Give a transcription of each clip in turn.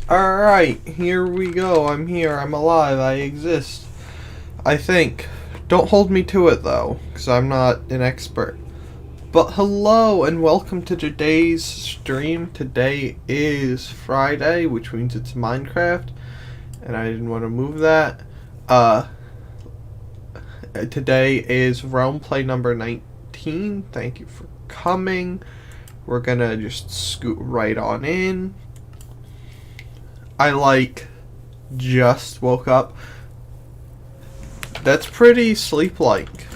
Alright, here we go. I'm here. I'm alive. I exist. I think. Don't hold me to it, though, because I'm not an expert. But hello, and welcome to today's stream. Today is Friday, which means it's Minecraft, and I didn't want to move that. Today is Realm Play number 19. Thank you for coming. We're gonna just scoot right on in. I just woke up. That's pretty sleep-like.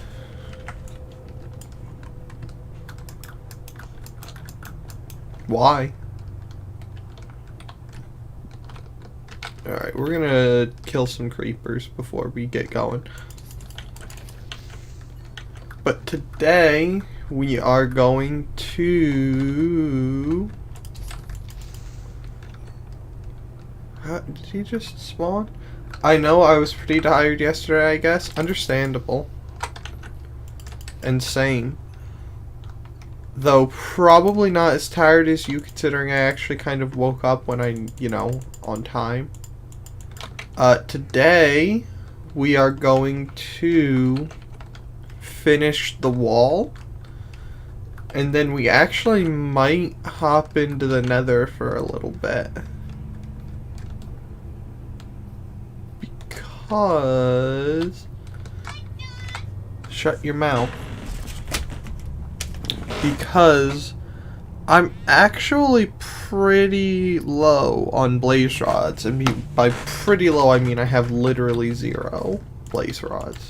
Why? Alright, we're gonna kill some creepers before we get going. But today, we are going to... Did he just spawn? I know I was pretty tired yesterday, I guess. Understandable. Insane. Though probably not as tired as you, considering I actually kind of woke up when on time. Today, we are going to finish the wall. And then we actually might hop into the nether for a little bit. Because... Shut your mouth. Because I'm actually pretty low on blaze rods. I mean, by pretty low, I mean I have literally 0 blaze rods.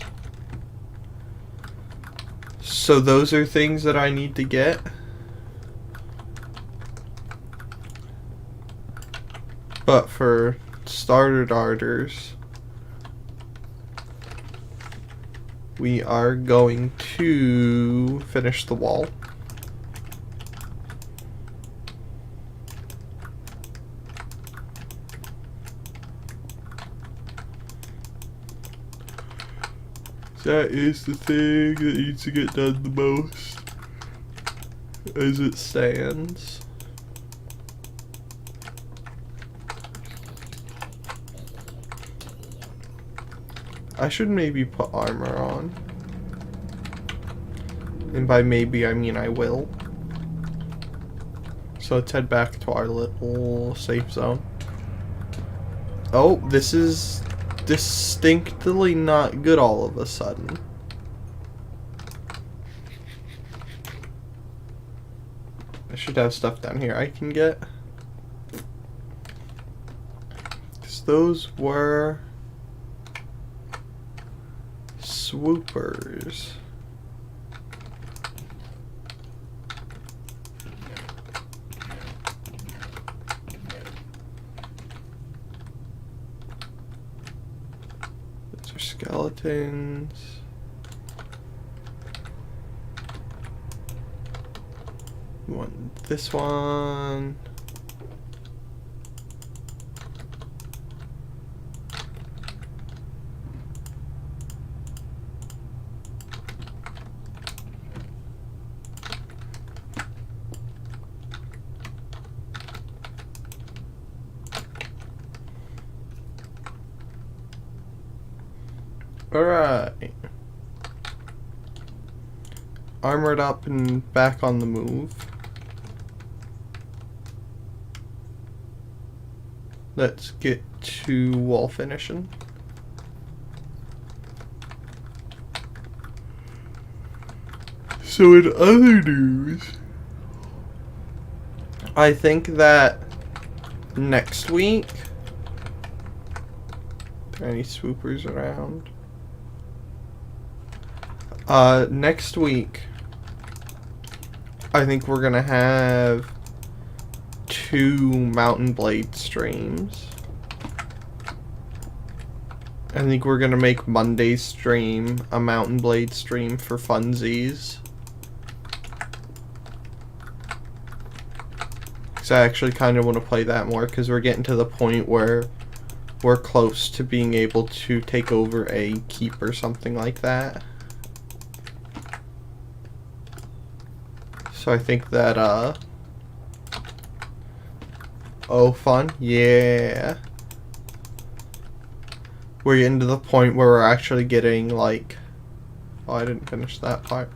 So those are things that I need to get. But for starter darters, we are going to finish the wall. That is the thing that needs to get done the most, as it stands. I should maybe put armor on. And by maybe, I mean I will. So let's head back to our little safe zone. Oh, this is distinctly not good all of a sudden. I should have stuff down here I can get. Because those were swoopers. Those are skeletons. We want this one. Alright. Armored up and back on the move. Let's get to wall finishing. So in other news, I think that next week, are there any swoopers around? Next week, I think we're gonna have 2 Mountain Blade streams. I think we're gonna make Monday's stream a Mountain Blade stream for funsies. Because I actually kind of want to play that more, because we're getting to the point where we're close to being able to take over a keep or something like that. So I think that Oh, fun. Yeah. We're getting to the point where we're actually getting, like... Oh, I didn't finish that part.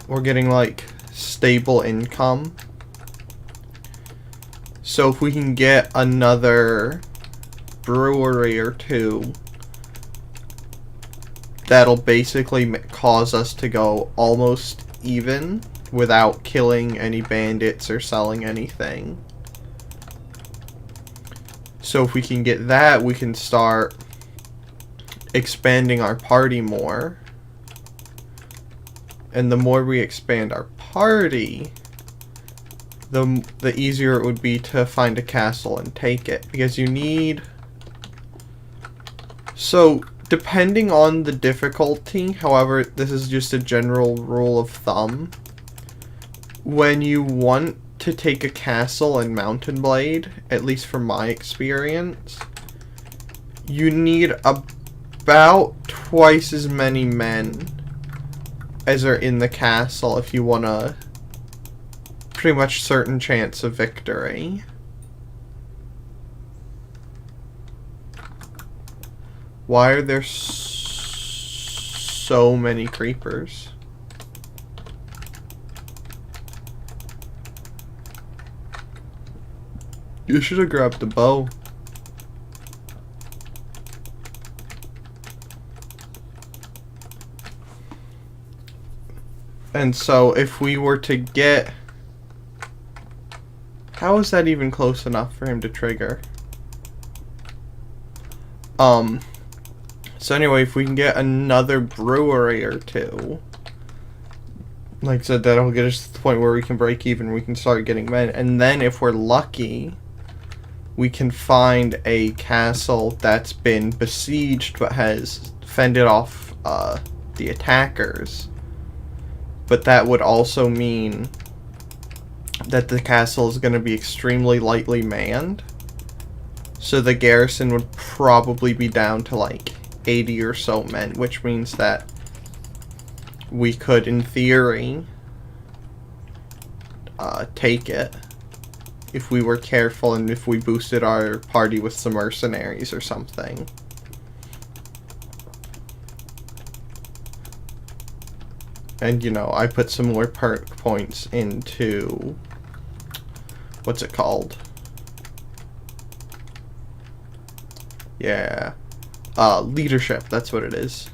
We're getting, like, stable income. So if we can get another brewery or two, that'll basically cause us to go almost even without killing any bandits or selling anything. So if we can get that, we can start expanding our party more. And the more we expand our party, the easier it would be to find a castle and take it. Because you need... So, depending on the difficulty, however, this is just a general rule of thumb. When you want to take a castle in Mountain Blade, at least from my experience, you need about twice as many men as are in the castle if you want a pretty much certain chance of victory. Why are there so many creepers? You should have grabbed the bow. And so if we were to get... How is that even close enough for him to trigger? So anyway, if we can get another brewery or two, like I said, that'll get us to the point where we can break even, we can start getting men. And then if we're lucky, we can find a castle that's been besieged but has fended off the attackers. But that would also mean that the castle is going to be extremely lightly manned. So the garrison would probably be down to like 80 or so men, which means that we could, in theory, take it if we were careful and if we boosted our party with some mercenaries or something. And, you know, I put some more perk points into... What's it called? Yeah. Leadership, that's what it is.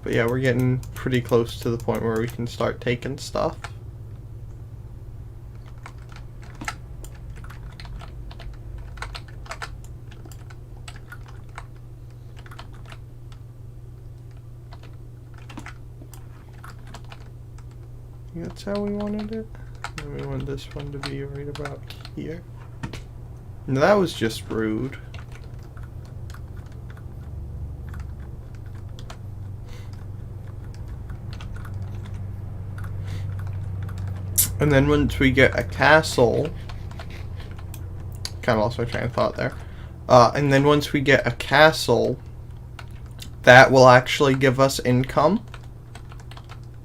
But yeah, we're getting pretty close to the point where we can start taking stuff. That's how we wanted it. And we want this one to be right about here. No, that was just rude. And then once we get a castle, kind of lost my train of thought there. And then once we get a castle, that will actually give us income.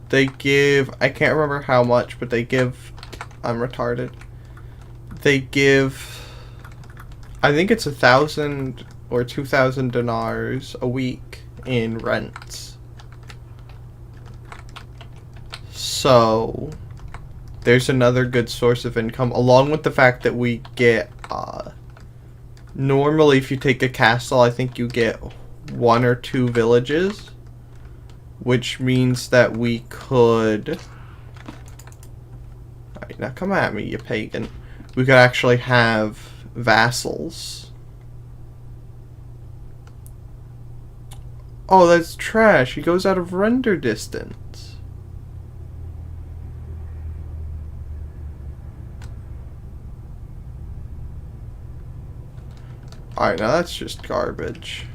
They give, I can't remember how much, but they give, I'm retarded. They give, I think it's 1,000 or 2,000 dinars a week in rents. So, there's another good source of income, along with the fact that we get, normally if you take a castle, I think you get 1 or 2 villages. Which means that we could... Alright, now come at me, you pagan. We could actually have vassals. Oh, that's trash. He goes out of render distance. Alright, now that's just garbage.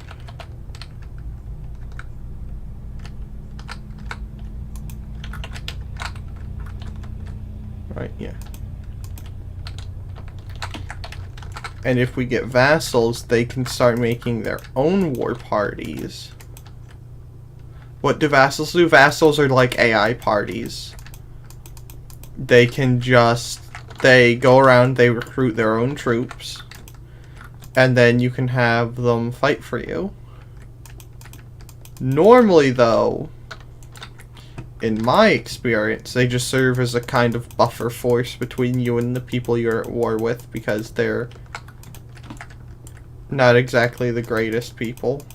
Right, yeah. And if we get vassals, they can start making their own war parties. What do vassals do? Vassals are like AI parties. They can just... They go around, they recruit their own troops, and then you can have them fight for you. Normally, though, in my experience, they just serve as a kind of buffer force between you and the people you're at war with, because they're not exactly the greatest people.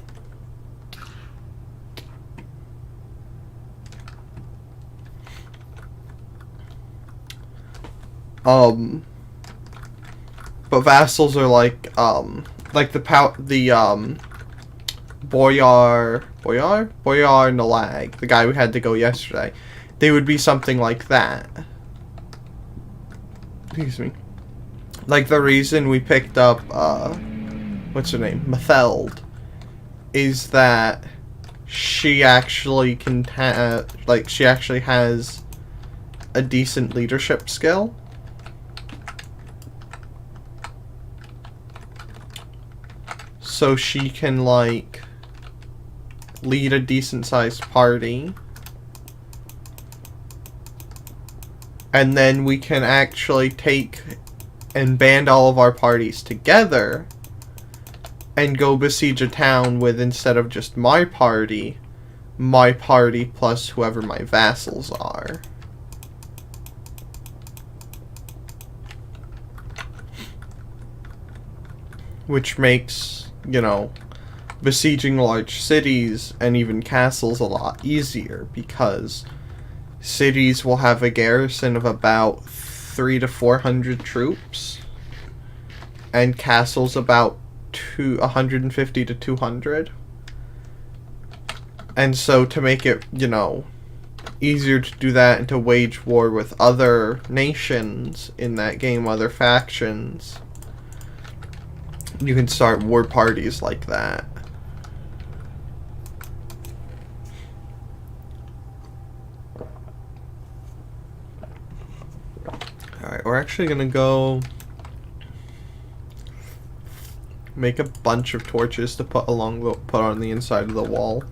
But vassals are like the Boyar Nalag, the guy we had to go yesterday. They would be something like that. Excuse me. Like the reason we picked up, what's her name? Matheld, is that she actually can she actually has a decent leadership skill. So she can, like, lead a decent-sized party. And then we can actually take and band all of our parties together and go besiege a town with, instead of just my party plus whoever my vassals are. Which makes, you know, besieging large cities and even castles a lot easier, because cities will have a garrison of about 300 to 400 troops, and castles about 150 to 200. And so to make it, you know, easier to do that and to wage war with other nations in that game, other factions, you can start war parties like that. Alright, we're actually gonna go make a bunch of torches to put on the inside of the wall.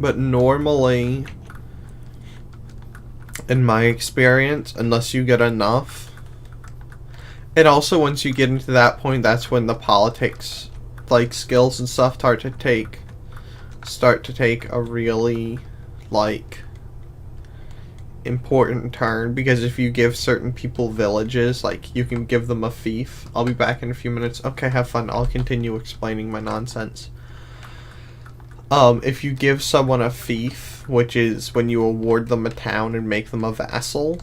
But normally, in my experience, unless you get enough, and also once you get into that point, that's when the politics, like, skills and stuff start to take a really, like, important turn, because if you give certain people villages, like, you can give them a fief. I'll be back in a few minutes. Okay, have fun. I'll continue explaining my nonsense. If you give someone a fief, which is when you award them a town and make them a vassal.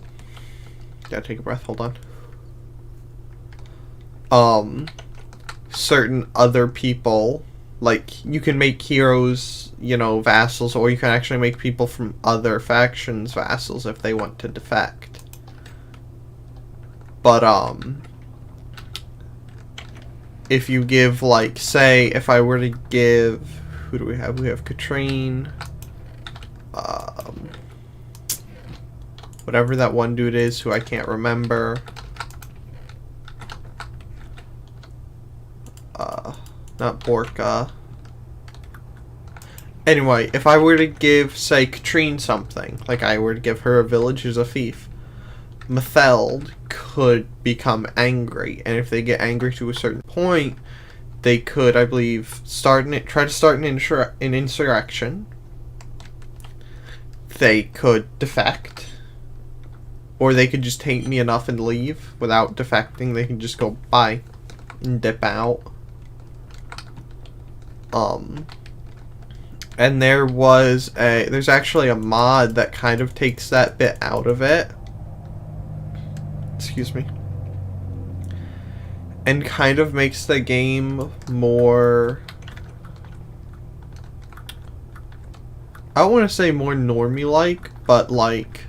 Gotta take a breath, hold on. Certain other people, like, you can make heroes, you know, vassals, or you can actually make people from other factions vassals if they want to defect. But, if you give, like, say, if I were to give... Who do we have? We have Katrine. Whatever that one dude is who I can't remember. Not Borka. Anyway, if I were to give, say, Katrine something, like I were to give her a village as a fief, Matheld could become angry, and if they get angry to a certain point, they could, I believe, try to start an insurrection. They could defect. Or they could just hate me enough and leave without defecting. They can just go bye and dip out. And there's actually a mod that kind of takes that bit out of it. Excuse me. And kind of makes the game more... I don't want to say more normie-like, but, like,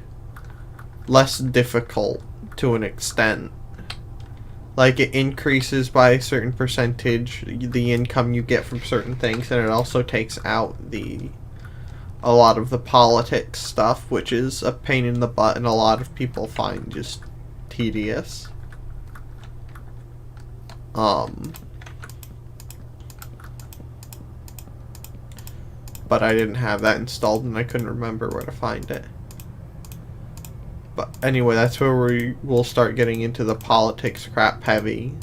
less difficult to an extent. Like, it increases by a certain percentage the income you get from certain things, and it also takes out a lot of the politics stuff, which is a pain in the butt and a lot of people find just tedious. but I didn't have that installed and I couldn't remember where to find it. But anyway, that's where we will start getting into the politics crap heavy.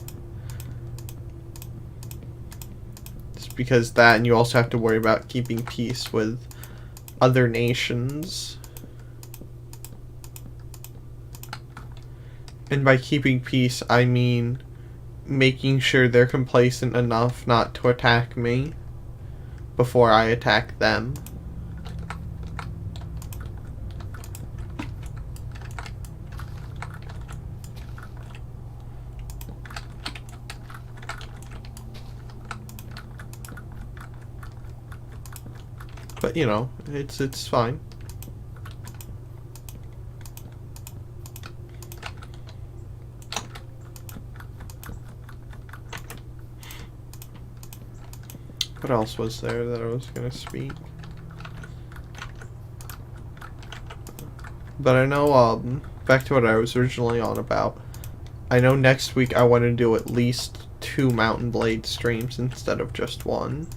It's because that, and you also have to worry about keeping peace with other nations. And by keeping peace, I mean making sure they're complacent enough not to attack me before I attack them. But you know, it's fine. What else was there that I was gonna speak? But I know, back to what I was originally on about. I know next week I want to do at least 2 Mountain Blade streams instead of just 1.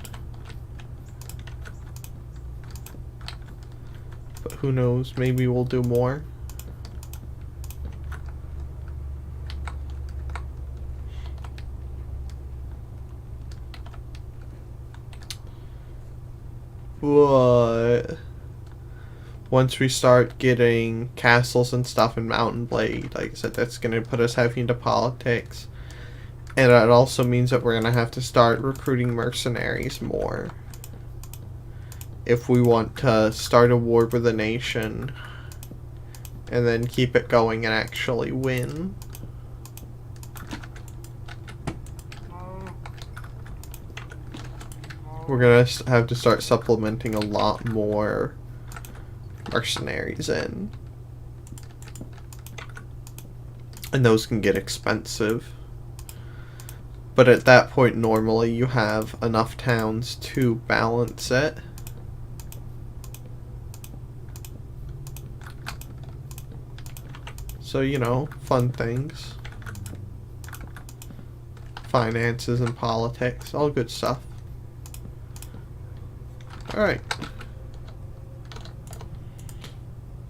But who knows, maybe we'll do more. But once we start getting castles and stuff in Mountain Blade, like I said, that's going to put us heavy into politics. And it also means that we're going to have to start recruiting mercenaries more if we want to start a war with a nation and then keep it going and actually win. We're going to have to start supplementing a lot more mercenaries in. And those can get expensive. But at that point, normally you have enough towns to balance it. So, you know, fun things. Finances and politics, all good stuff. Alright.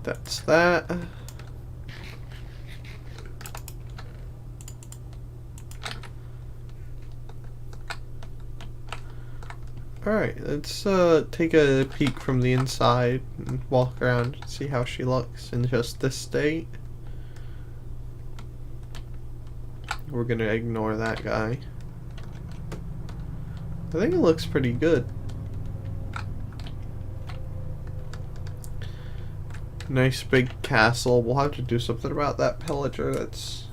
That's that. Alright, let's take a peek from the inside and walk around and see how she looks in just this state. We're gonna ignore that guy. I think it looks pretty good. Nice big castle. We'll have to do something about that pillager that's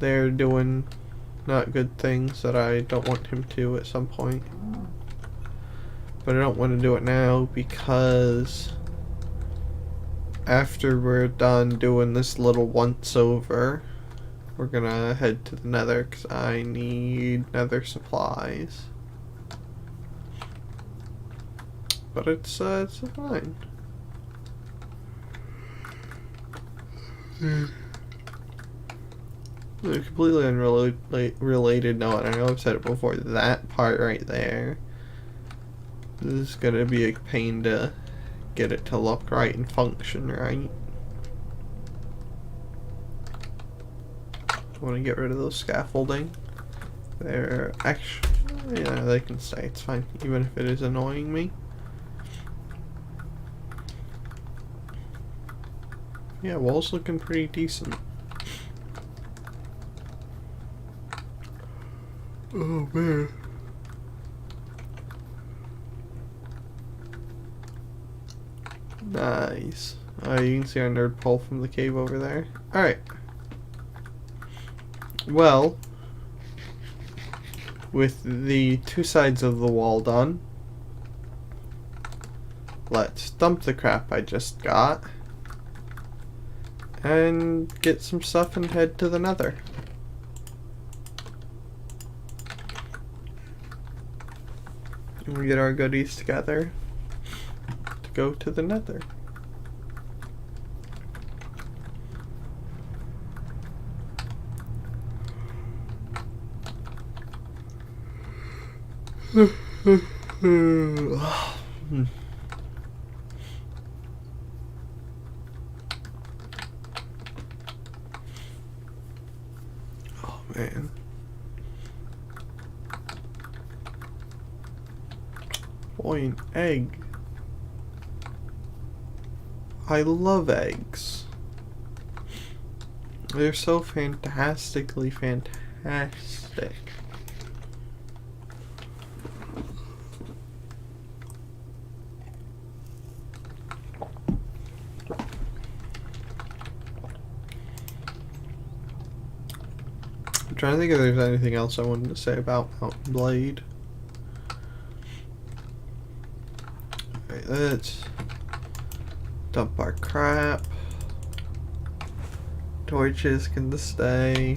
there doing not good things that I don't want him to at some point. But I don't want to do it now because after we're done doing this little once over, we're gonna head to the nether because I need nether supplies. But it's fine. Completely unrelated note, I know I've said it before, that part right there, this is gonna be a pain to get it to look right and function right. I want to get rid of those scaffolding. They're actually, yeah, they can stay, it's fine, even if it is annoying me. Yeah, wall's looking pretty decent. Oh man. Nice. You can see our nerd pole from the cave over there. Alright. Well, with the 2 sides of the wall done, let's dump the crap I just got and get some stuff and head to the nether. And we get our goodies together to go to the nether. Oh man. Boy, an egg. I love eggs. They're so fantastically fantastic. I'm trying to think if there's anything else I wanted to say about Mountain Blade. Alright, let's dump our crap. Torches can stay.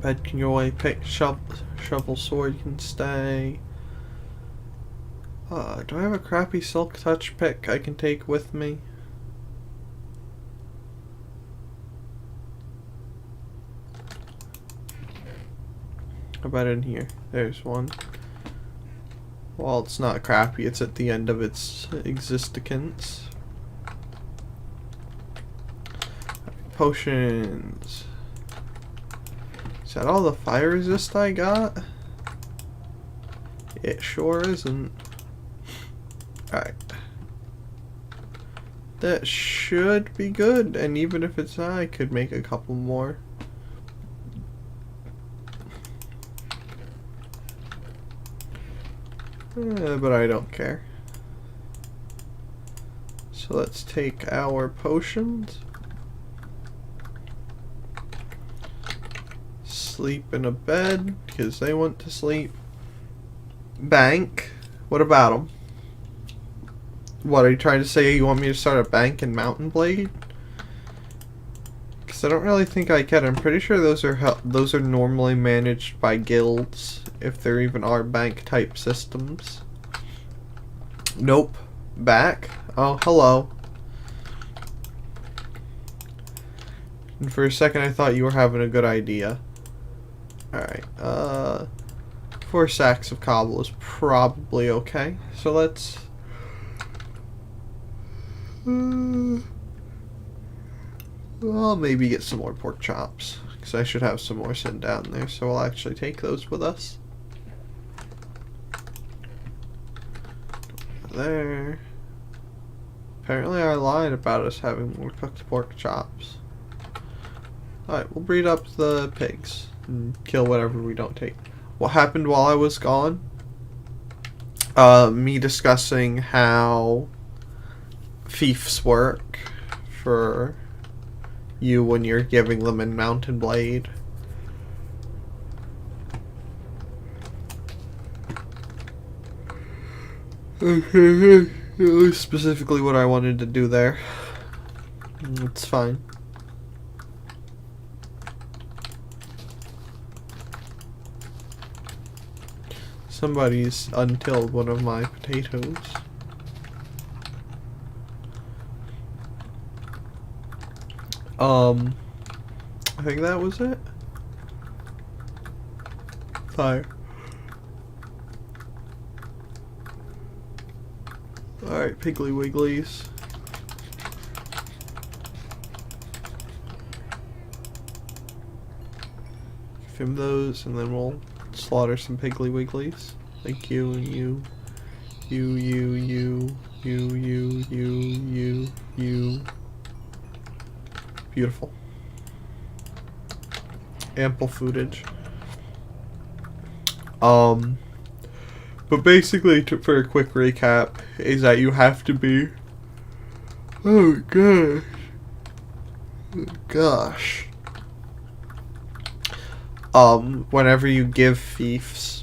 Bed can go away. Pick, shovel, sword can stay. Do I have a crappy silk touch pick I can take with me? How about in here? There's one. Well, it's not crappy, it's at the end of its existence. Potions. Is that all the fire resist I got? It sure isn't. Alright. That should be good, and even if it's not, I could make a couple more. But I don't care. So let's take our potions. Sleep in a bed, because they want to sleep. Bank. What about them? What, are you trying to say you want me to start a bank in Mountain Blade? Because I don't really think I can. I'm pretty sure those are normally managed by guilds, if there even are bank type systems. Nope. Back. Oh, hello. And for a second I thought you were having a good idea. Alright, 4 sacks of cobble is probably okay. So let's... I'll maybe get some more pork chops, because I should have some more sitting down there, so we'll actually take those with us. There. Apparently I lied about us having more cooked pork chops. Alright, we'll breed up the pigs and kill whatever we don't take. What happened while I was gone? Me discussing how fiefs work for you when you're giving them in Mountain Blade. Specifically what I wanted to do there. It's fine. Somebody's untilled one of my potatoes. I think that was it. Fire. Alright, Piggly Wigglies. Give him those, and then we'll slaughter some Piggly Wigglies. Like you and you. You. Beautiful. Ample footage. But basically, for a quick recap, is that you have to be... Oh gosh. Whenever you give fiefs,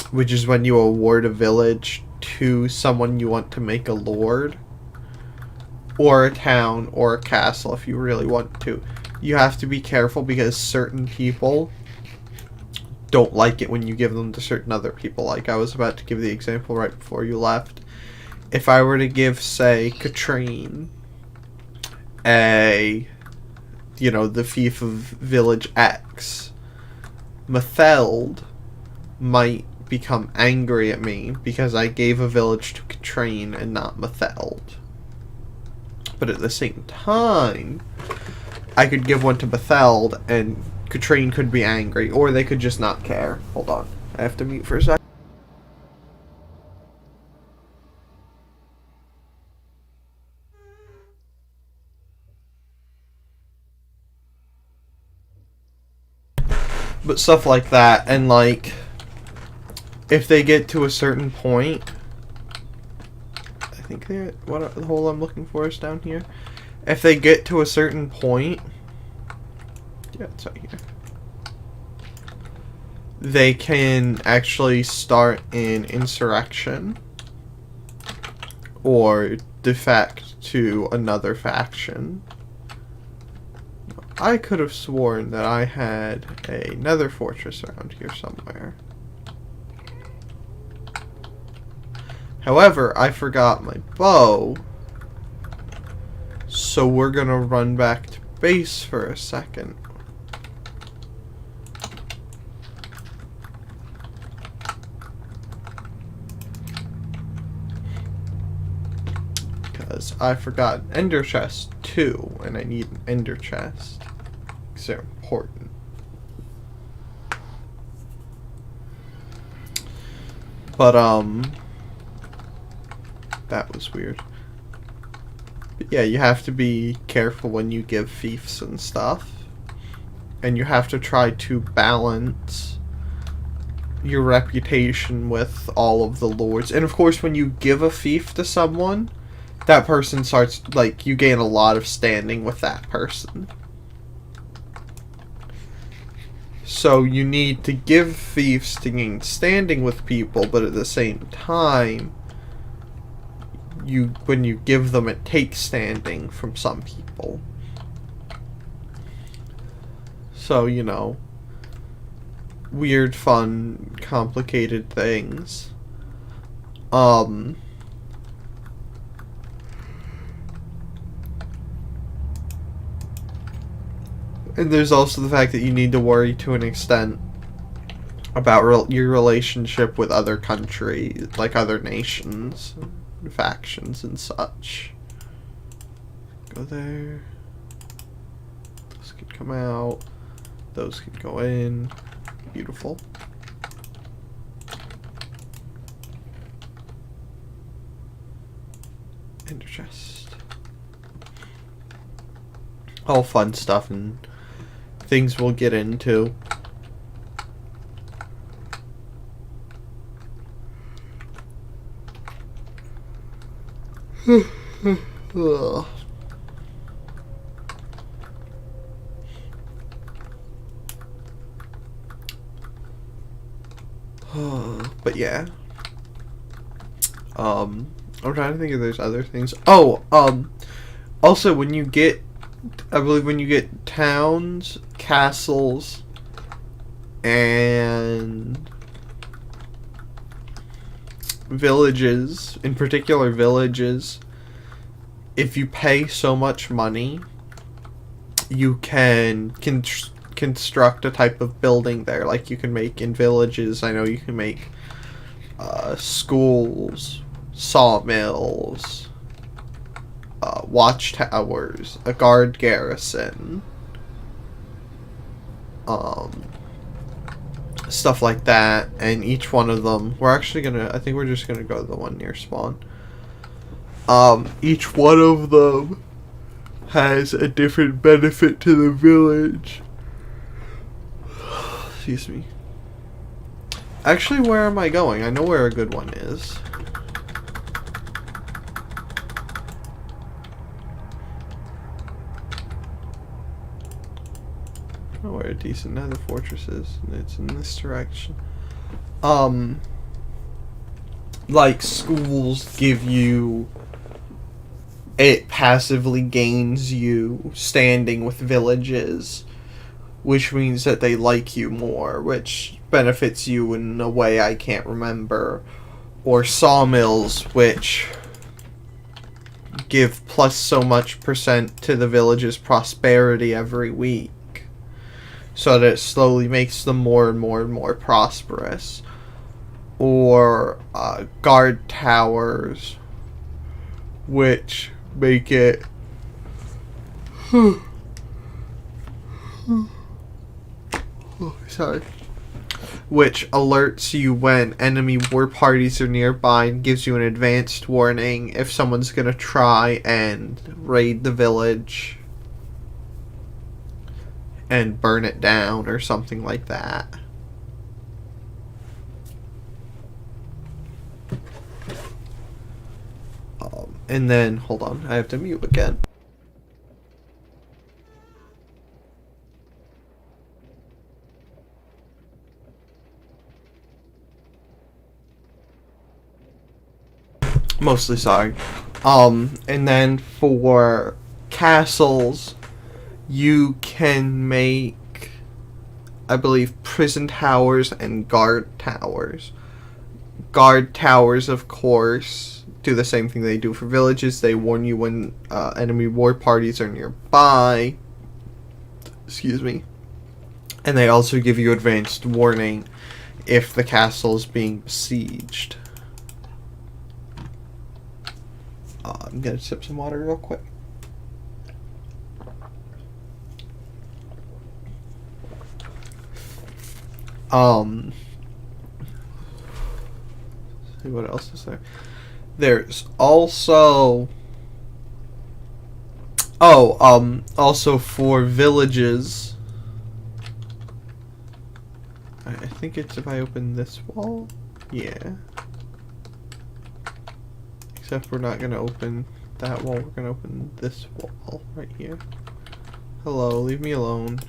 which is when you award a village to someone you want to make a lord, or a town, or a castle if you really want to, you have to be careful because certain people don't like it when you give them to certain other people. Like I was about to give the example right before you left. If I were to give, say, Katrine the fief of village X, Matheld might become angry at me because I gave a village to Katrine and not Matheld. But at the same time, I could give one to Matheld and Katrine could be angry, or they could just not care. Hold on, I have to mute for a second. But stuff like that, and like, if they get to a certain point, I think the hole I'm looking for is down here. If they get to a certain point, yeah, it's right here. They can actually start an insurrection or defect to another faction. I could have sworn that I had a nether fortress around here somewhere. However, I forgot my bow, so we're gonna run back to base for a second. Because I forgot an ender chest too, and I need an ender chest. Because they're important. But, that was weird. But yeah, you have to be careful when you give fiefs and stuff. And you have to try to balance your reputation with all of the lords. And of course, when you give a fief to someone, that person starts, like, you gain a lot of standing with that person. So you need to give fiefs to gain standing with people, but at the same time, when you give them, it takes standing from some people. So, you know, weird, fun, complicated things. And there's also the fact that you need to worry to an extent about your relationship with other countries, like other nations, factions and such. Go there. Those could come out. Those could go in. Beautiful. Ender chest. All fun stuff and things we'll get into. But yeah. I'm trying to think if there's other things. Oh, also when you get, I believe when you get towns, castles, and villages, in particular villages, if you pay so much money, you can construct a type of building there. Like you can make in villages, I know you can make schools, sawmills, watchtowers, a guard garrison, stuff like that, and each one of them, I think we're just gonna go to the one near spawn. Each one of them has a different benefit to the village. Excuse me. Actually, where am I going? I know where a good one is. I know where a decent nether fortress is. It's in this direction. Like schools give you, it passively gains you standing with villages, which means that they like you more, which benefits you in a way I can't remember. Or sawmills, which give plus so much % to the village's prosperity every week, so that it slowly makes them more and more and more prosperous. or guard towers, which make it sorry, which alerts you when enemy war parties are nearby and gives you an advanced warning if someone's gonna try and raid the village and burn it down or something like that. And then, hold on, I have to mute again. Mostly sorry. And then for castles, you can make, I believe, prison towers and guard towers. Guard towers, of course, do the same thing they do for villages. They warn you when enemy war parties are nearby. Excuse me. And they also give you advanced warning if the castle is being besieged. I'm gonna sip some water real quick. See what else is there. There's also also for villages. I think it's if I open this wall. Yeah. Except we're not gonna open that wall, we're gonna open this wall right here. Hello, leave me alone.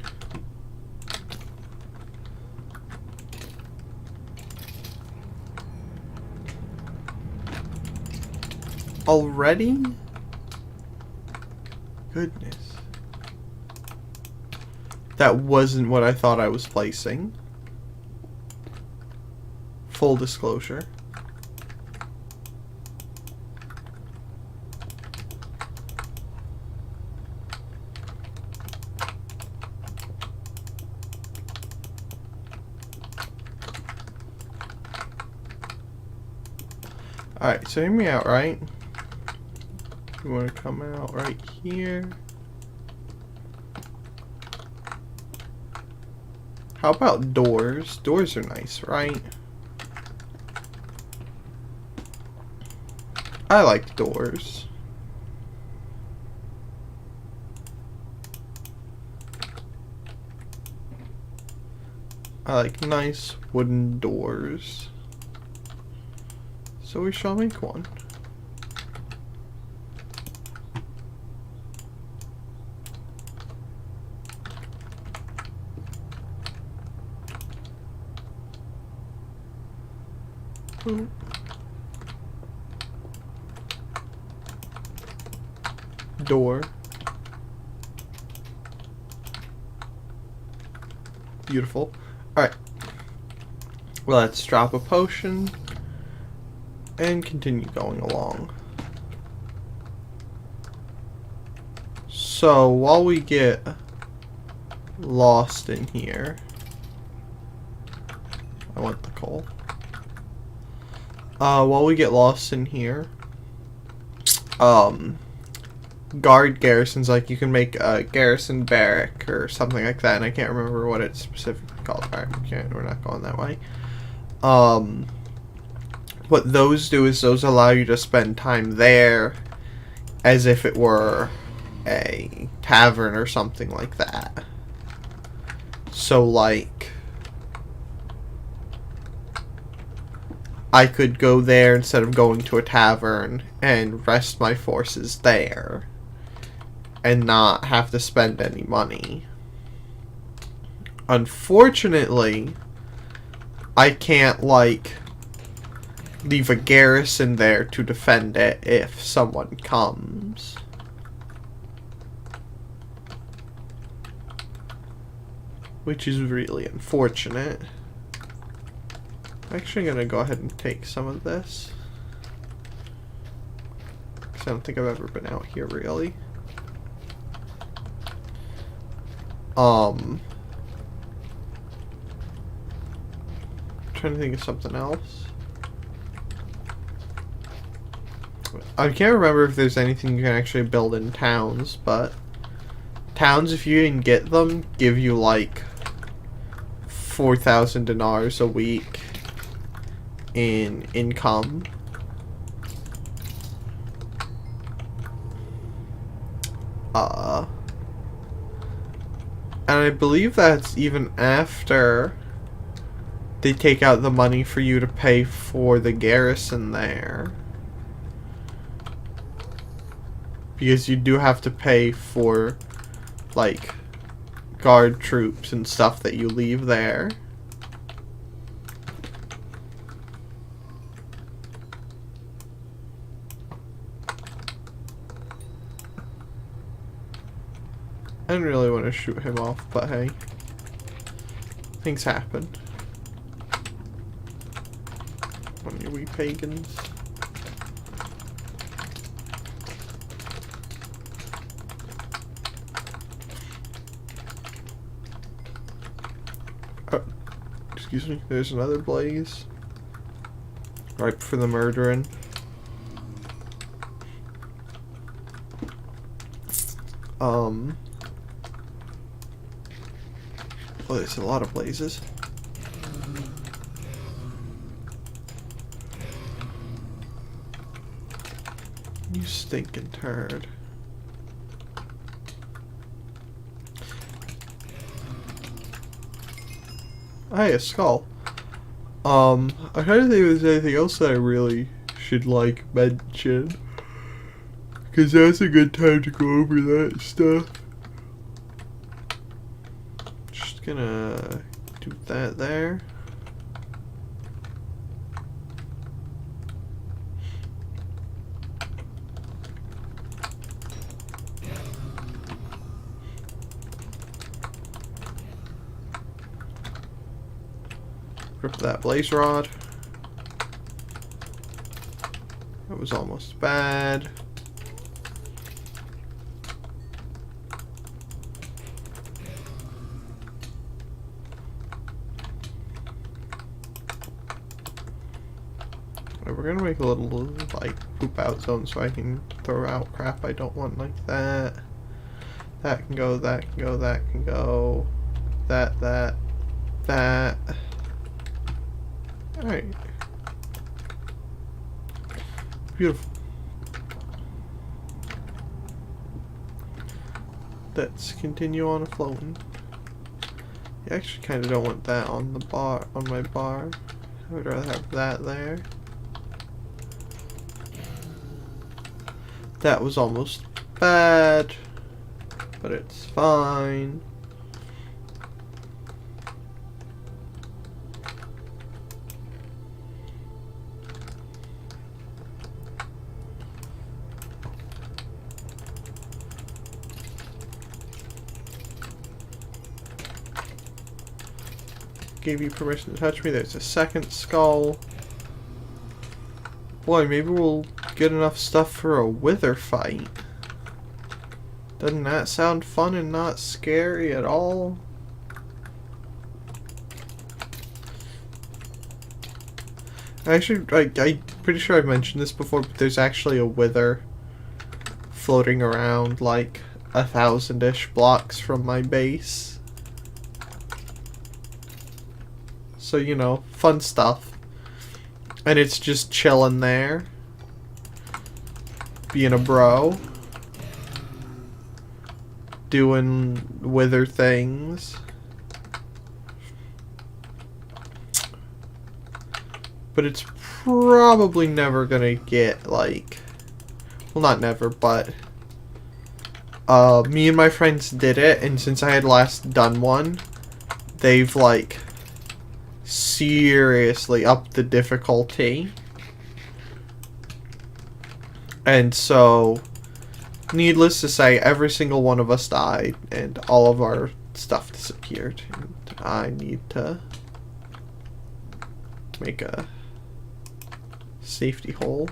Already? Goodness. That wasn't what I thought I was placing. Full disclosure. Alright, so hear me out, right? You want to come out right here. How about doors? Doors are nice, right? I like doors. I like nice wooden doors. So we shall make one. Ooh. Door. Beautiful. Alright. Let's drop a potion and continue going along. So while we get lost in here, I want the coal. While we get lost in here, guard garrisons, like you can make a garrison barrack or something like that, and I can't remember what it's specifically called. Alright, we're not going that way. What those do is those allow you to spend time there as if it were a tavern or something like that. So like, I could go there instead of going to a tavern and rest my forces there and not have to spend any money. Unfortunately, I can't, like, leave a garrison there to defend it if someone comes. Which is really unfortunate. I'm actually gonna go ahead and take some of this, because I don't think I've ever been out here really. Trying to think of something else. I can't remember if there's anything you can actually build in towns, but towns, if you can get them, give you like 4,000 dinars a week in income. And I believe that's even after they take out the money for you to pay for the garrison there. Because you do have to pay for, like, guard troops and stuff that you leave there. I didn't really want to shoot him off, but hey, things happen. When are we pagans? Excuse me, there's another blaze. Ripe for the murdering. Oh, there's a lot of blazes. You stinking turd. Hey, a skull. I'm trying to think if there's anything else that I really should, like, mention. Because that's a good time to go over that stuff. Just gonna do that there. Grip that blaze rod. That was almost bad. We're gonna make a little, like, poop out zone so I can throw out crap I don't want, like that. That can go, that can go, that can go. That. Alright. Beautiful. Let's continue on floating. I actually kind of don't want that on the bar, on my bar. I would rather have that there. That was almost bad, but it's fine. Gave you permission to touch me. There's a second skull. Boy, maybe we'll get enough stuff for a wither fight. Doesn't that sound fun and not scary at all? Actually, I'm pretty sure I've mentioned this before, but there's actually a wither floating around like 1,000-ish blocks from my base. So, you know, fun stuff. And it's just chilling there. Being a bro. Doing wither things. But it's probably never gonna get, like... Well, not never, but... me and my friends did it, and since I had last done one, they've, like... seriously upped the difficulty. And so, needless to say, every single one of us died, and all of our stuff disappeared. And I need to make a safety hole.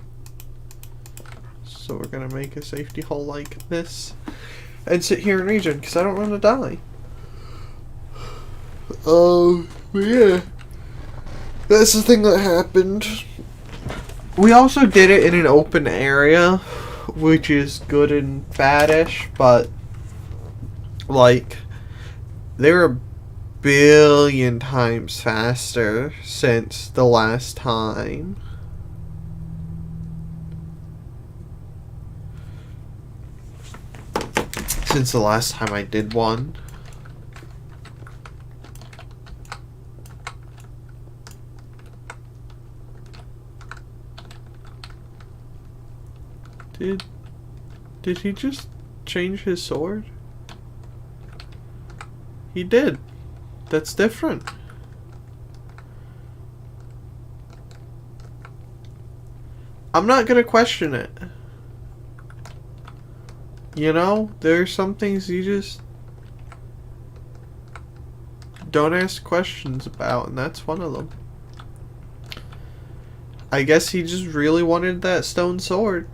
So we're gonna make a safety hole like this, and sit here and regen, because I don't want to die. But yeah. That's the thing that happened. We also did it in an open area, which is good and badish, but like they're a billion times faster since the last time. Since the last time I did one. Did he just change his sword? He did. That's different. I'm not gonna question it. You know, there are some things you just don't ask questions about, and that's one of them. I guess he just really wanted that stone sword.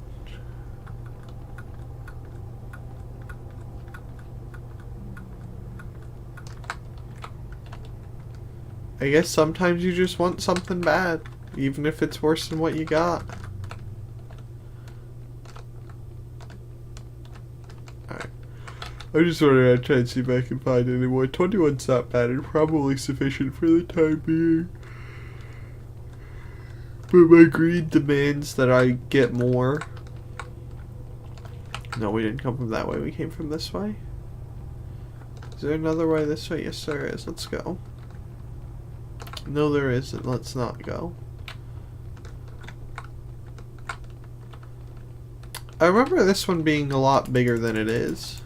I guess sometimes you just want something bad, even if it's worse than what you got. Alright. I just wanted to try and see if I can find any more. 21's not bad and probably sufficient for the time being. But my greed demands that I get more. No, we didn't come from that way. We came from this way. Is there another way this way? Yes, there is. Let's go. No, there isn't. Let's not go. I remember this one being a lot bigger than it is.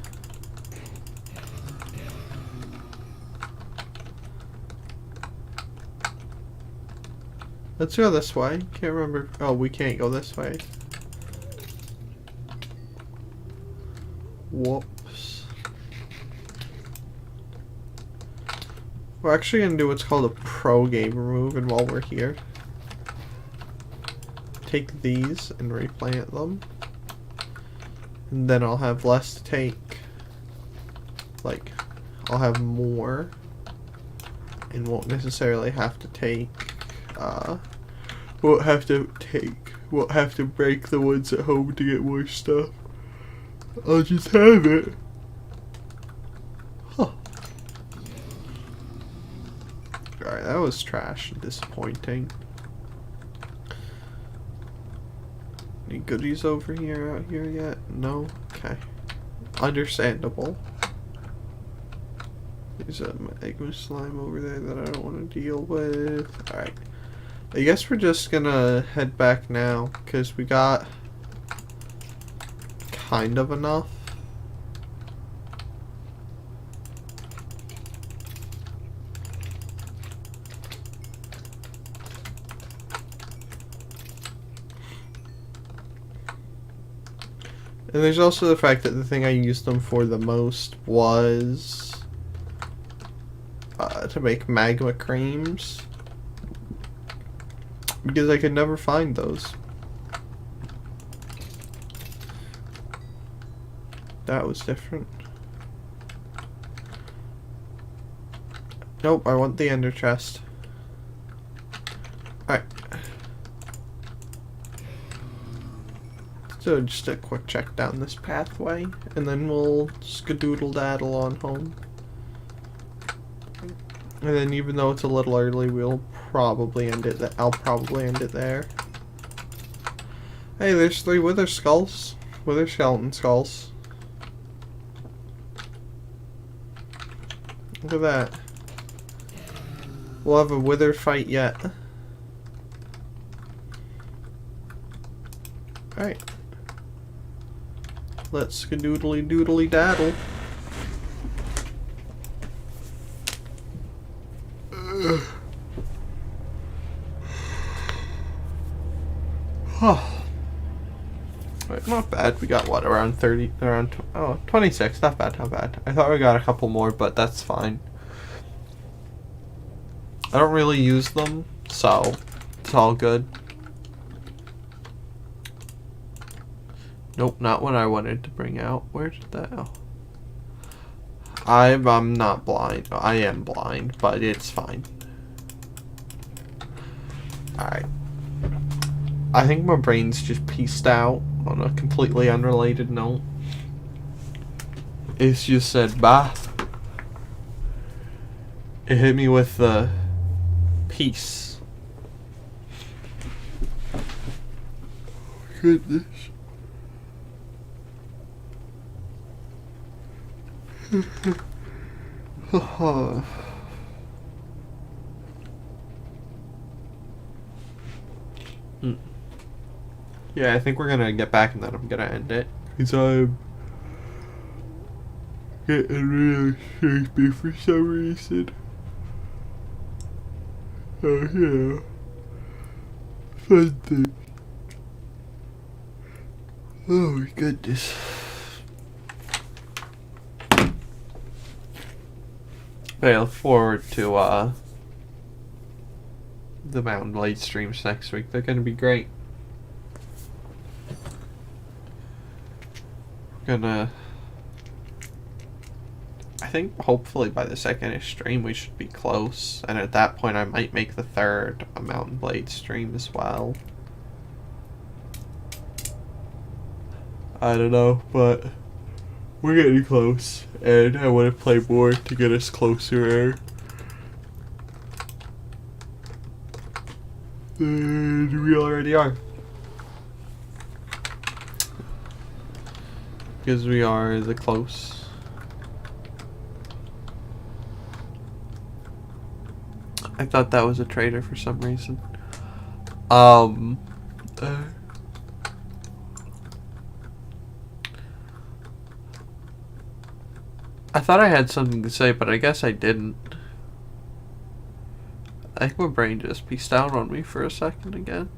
Let's go this way. Can't remember. Oh, we can't go this way. Whoops. We're actually going to do what's called a pro gamer move, and while we're here, take these and replant them. And then I'll have less to take. Like, I'll have more. And won't necessarily have to take, won't have to break the ones at home to get more stuff. I'll just have it. Huh. Alright, that was trash and disappointing. Any goodies over here, out here yet? No? Okay. Understandable. There's a magma slime over there that I don't want to deal with. Alright. I guess we're just gonna head back now, because we got kind of enough. And there's also the fact that the thing I used them for the most was to make magma creams, because I could never find those. That was different. Nope, I want the ender chest. Alright. So just a quick check down this pathway, and then we'll skadoodle-daddle on home. And then even though it's a little early, we'll probably end it I'll probably end it there. Hey, there's 3 wither skulls. Wither skeleton skulls. Look at that. We'll have a wither fight yet. Alright. Let's skadoodly doodly daddle. Right, not bad. We got what, around 30, around, oh, 26. Not bad, not bad. I thought we got a couple more, but that's fine. I don't really use them, so it's all good. Nope, not what I wanted to bring out. Where did that go? I'm not blind. I am blind, but it's fine. Alright. I think my brain's just pieced out on a completely unrelated note. It's just said, bah. It hit me with the peace. Goodness. Yeah, I think we're gonna get back and then I'm gonna end it. Because I'm getting really sleepy for some reason. Oh, yeah. Fun thing. Oh my goodness. I look forward to the Mountain Blade streams next week. They're gonna be great. I think hopefully by the second stream we should be close, and at that point I might make the third a Mountain Blade stream as well. I don't know, but we're getting close, and I want to play more to get us closer. And we already are. Because we are the close. I thought that was a traitor for some reason. I thought I had something to say, but I guess I didn't. I think my brain just pieced out on me for a second again.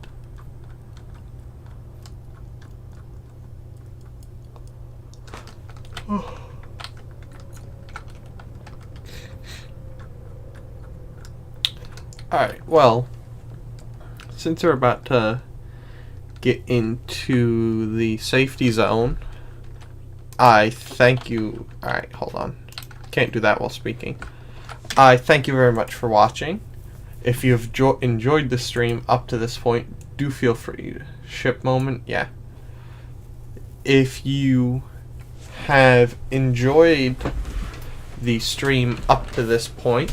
Alright, well, since we're about to get into the safety zone, I thank you. Alright, hold on. Can't do that while speaking. I thank you very much for watching. If you've enjoyed the stream up to this point, do feel free to ship moment. Yeah. If you have enjoyed the stream up to this point,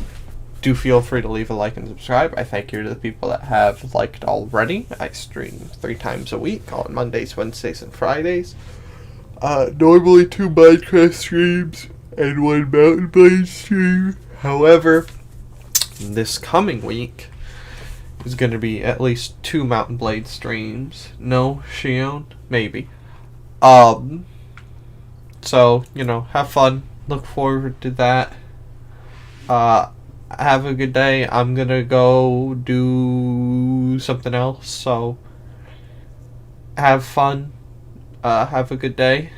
do feel free to leave a like and subscribe. I thank you to the people that have liked already. I stream 3 times a week on Mondays, Wednesdays, and Fridays. Normally 2 Minecraft streams and 1 Mountain Blade stream. However, this coming week is going to be at least 2 Mountain Blade streams. No, Shion? Maybe. So, you know, have fun. Look forward to that. Have a good day. I'm gonna go do something else, so have fun. Have a good day.